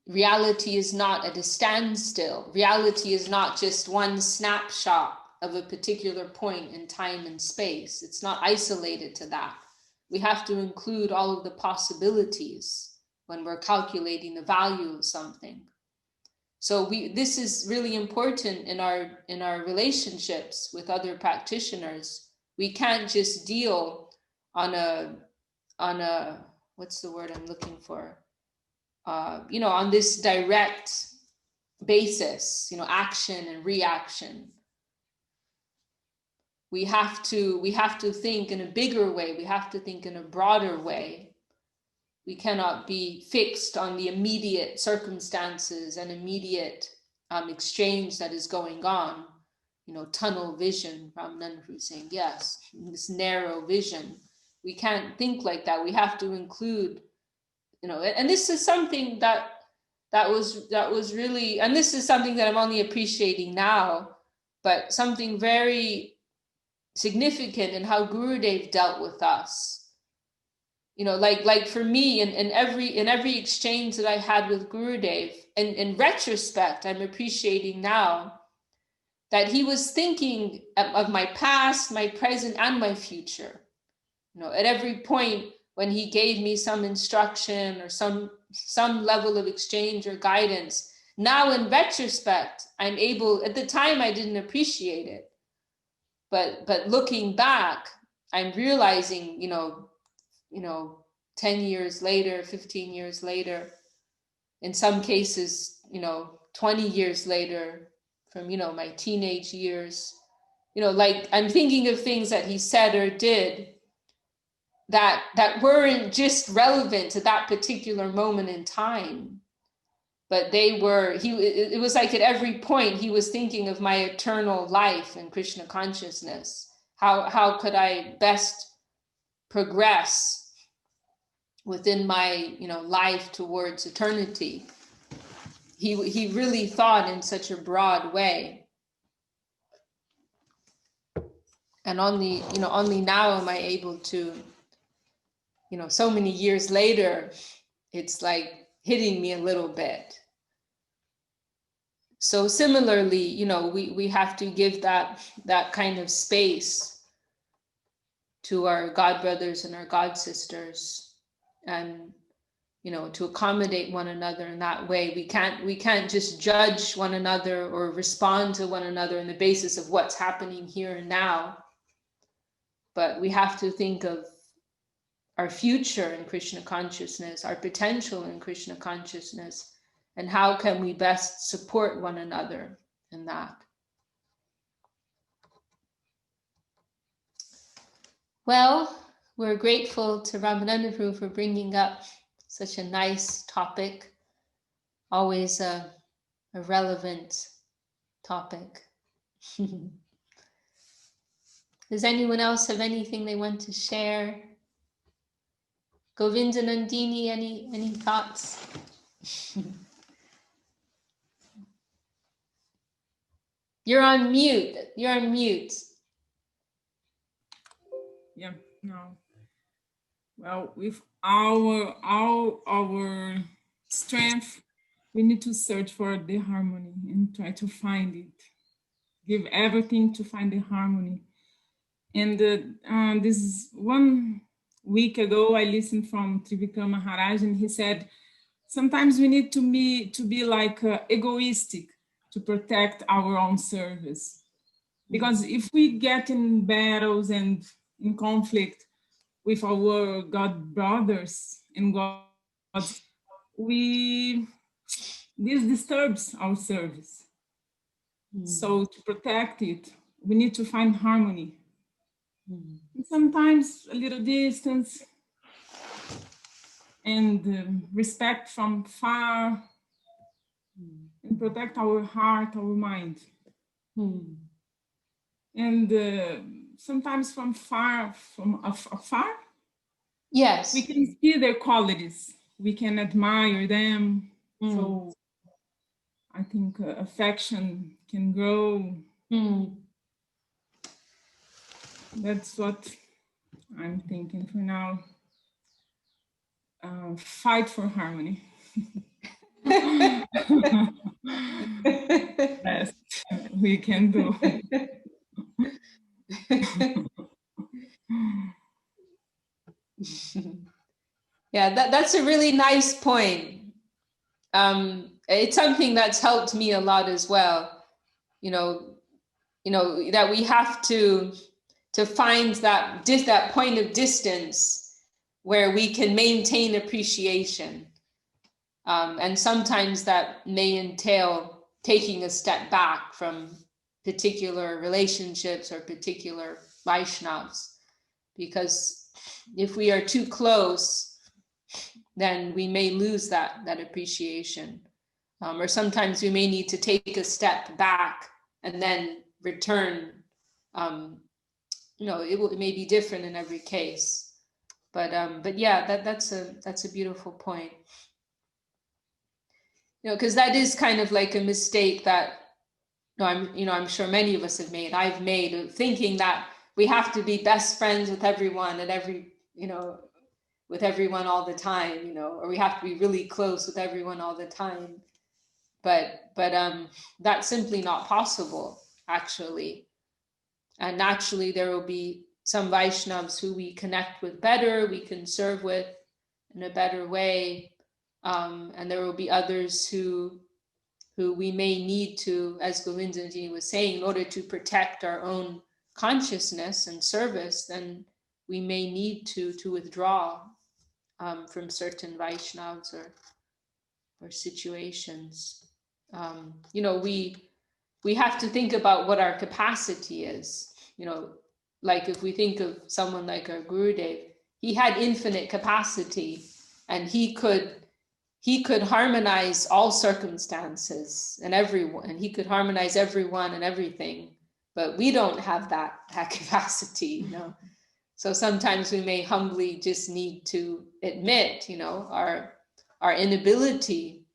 reality is not at a standstill. Reality is not just one snapshot of a particular point in time and space. It's not isolated to that. We have to include all of the possibilities when we're calculating the value of something. So this is really important in our relationships with other practitioners. We can't just deal on a what's the word I'm looking for? You know, on this direct basis, you know, action and reaction. We have to think in a bigger way. We have to think in a broader way. We cannot be fixed on the immediate circumstances and immediate exchange that is going on. You know, tunnel vision, Ramananda saying, yes, this narrow vision. We can't think like that. We have to include, you know, and this is something that was really, and this is something that I'm only appreciating now, but something very significant in how Gurudev dealt with us. You know, like for me, in every exchange that I had with Gurudev, and in retrospect, I'm appreciating now that he was thinking of my past, my present, and my future. You know, at every point when he gave me some instruction or some level of exchange or guidance, now in retrospect, I'm able, at the time I didn't appreciate it. But looking back, I'm realizing, you know, 10 years later, 15 years later, in some cases, you know, 20 years later, from, you know, my teenage years, you know, like I'm thinking of things that he said or did that weren't just relevant to that particular moment in time, but they were, it was like at every point he was thinking of my eternal life in Krishna consciousness. How could I best progress within my, you know, life towards eternity? He really thought in such a broad way. And only now am I able to, you know, so many years later, it's like hitting me a little bit. So similarly, you know, we have to give that kind of space to our God brothers and our God sisters, and, you know, to accommodate one another in that way. We can't just judge one another or respond to one another on the basis of what's happening here and now, but we have to think of our future in Krishna consciousness, our potential in Krishna consciousness, and how can we best support one another in that. Well, we're grateful to Ramananda Prabhu for bringing up such a nice topic, always a relevant topic. Does anyone else have anything they want to share? Govinda Nandini, any thoughts? You're on mute. You're on mute. Yeah, no. Well, with all our strength, we need to search for the harmony and try to find it. Give everything to find the harmony. And this is 1 week ago, I listened from Trivikram Maharaj, and he said, sometimes we need to be like egoistic to protect our own service. Because if we get in battles and in conflict with our God brothers and God, we this disturbs our service. So to protect it, we need to find harmony. And sometimes a little distance and respect from far, and protect our heart, our mind. And sometimes from afar, Yes. we can see their qualities. We can admire them. So I think affection can grow. That's what I'm thinking for now. Fight for harmony. Best we can do. Yeah, that's a really nice point. It's something that's helped me a lot as well. You know that we have to find that point of distance where we can maintain appreciation. And sometimes that may entail taking a step back from particular relationships or particular Vaishnavas, because if we are too close, then we may lose that appreciation. Or sometimes we may need to take a step back and then return. It may be different in every case, but yeah, that's a beautiful point. Because that is kind of like a mistake that I'm sure many of us have made. I've made, of thinking that we have to be best friends with everyone and with everyone all the time, or we have to be really close with everyone all the time. But that's simply not possible, actually. And naturally, there will be some Vaishnavas who we connect with better, we can serve with in a better way. And there will be others who we may need to, as Govindaji was saying, in order to protect our own consciousness and service, then we may need to withdraw from certain Vaishnavas or situations. We have to think about what our capacity is. Like if we think of someone like our Gurudev, he had infinite capacity, and he could harmonize all circumstances and everyone, and he could harmonize everyone and everything, but we don't have that capacity, So sometimes we may humbly just need to admit, our inability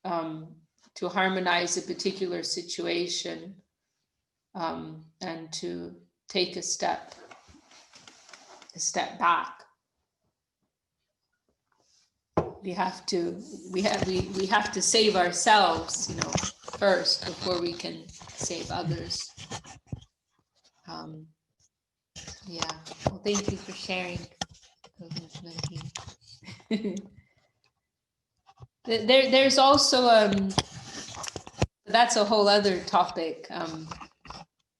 to harmonize a particular situation, and to take a step back. We have to save ourselves, first, before we can save others. Yeah. Well, thank you for sharing. There's also that's a whole other topic.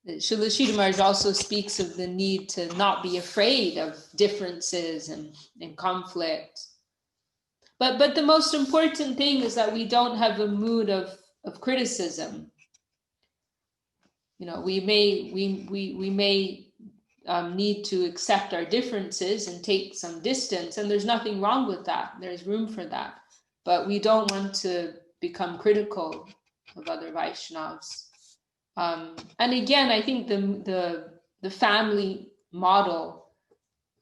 Srila Sridhar Maharaj also speaks of the need to not be afraid of differences and conflict. But the most important thing is that we don't have a mood of criticism. We may need to accept our differences and take some distance, and there's nothing wrong with that. There's room for that. But we don't want to become critical of other Vaishnavas. And again, I think the family model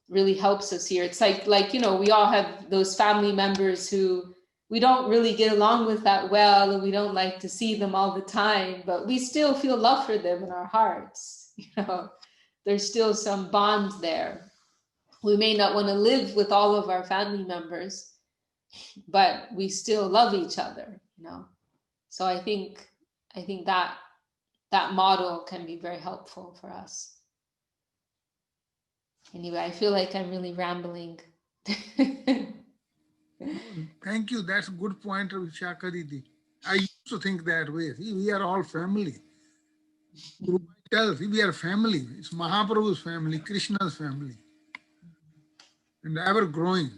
really helps us here. It's like we all have those family members who we don't really get along with that well, and we don't like to see them all the time, but we still feel love for them in our hearts. There's still some bond there. We may not want to live with all of our family members, but we still love each other, So I think that model can be very helpful for us. Anyway, I feel like I'm really rambling. Thank you. That's a good point, Vishakha Didi. I used to think that way. See, we are all family. Guru tells, we are family. It's Mahaprabhu's family, Krishna's family. And ever growing.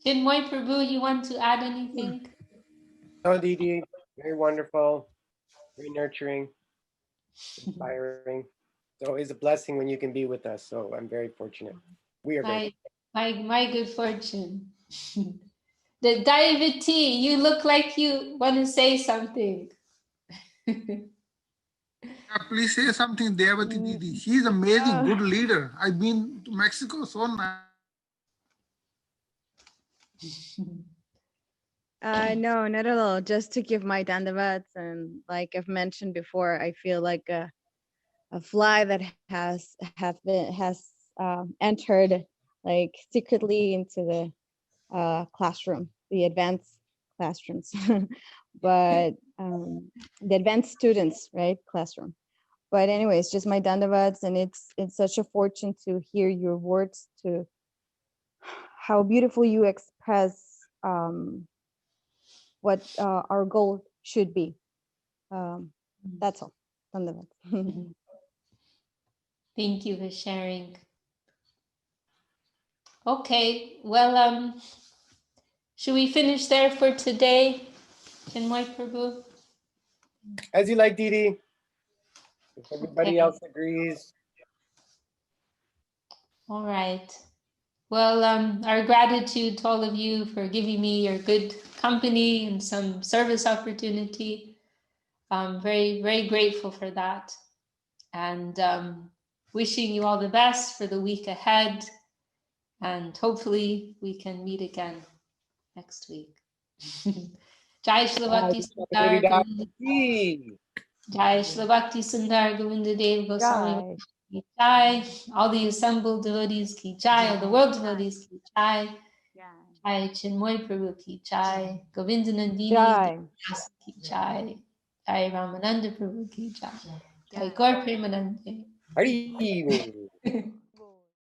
Chinmoy Prabhu, you want to add anything? No, Didi, very wonderful, very nurturing, inspiring. It's always a blessing when you can be with us. So I'm very fortunate. We are very My good fortune. The David T, you look like you want to say something. Please say something, Devati Didi. She's amazing, good leader. I've been to Mexico, so nice. No, not at all. Just to give my dandavats, and like I've mentioned before, I feel like a fly that has entered like secretly into the classroom, the advanced classrooms, but the advanced students, right, classroom. But anyways, just my dandavats, and it's such a fortune to hear your words, to how beautiful you express what our goal should be. That's all. Dandavats. Thank you for sharing. Okay, well, should we finish there for today, Chinmoy Prabhu? As you like, Didi. If everybody Okay. else agrees. All right. Well, our gratitude to all of you for giving me your good company and some service opportunity. I'm very, very grateful for that. And wishing you all the best for the week ahead. And hopefully we can meet again next week. Jai Shri Bhakti Sundar Govinda. Jai Shri Bhakti Sundar Govinda Dev Goswami ki Jai. All the assembled devotees ki Jai. All the world devotees ki Jai. Jai Chinmoy Prabhu ki Jai. Govinda Nandini Dasi ki Jai. Jai Ramananda Prabhu ki Jai. Jai Gaur Premanande. Hari.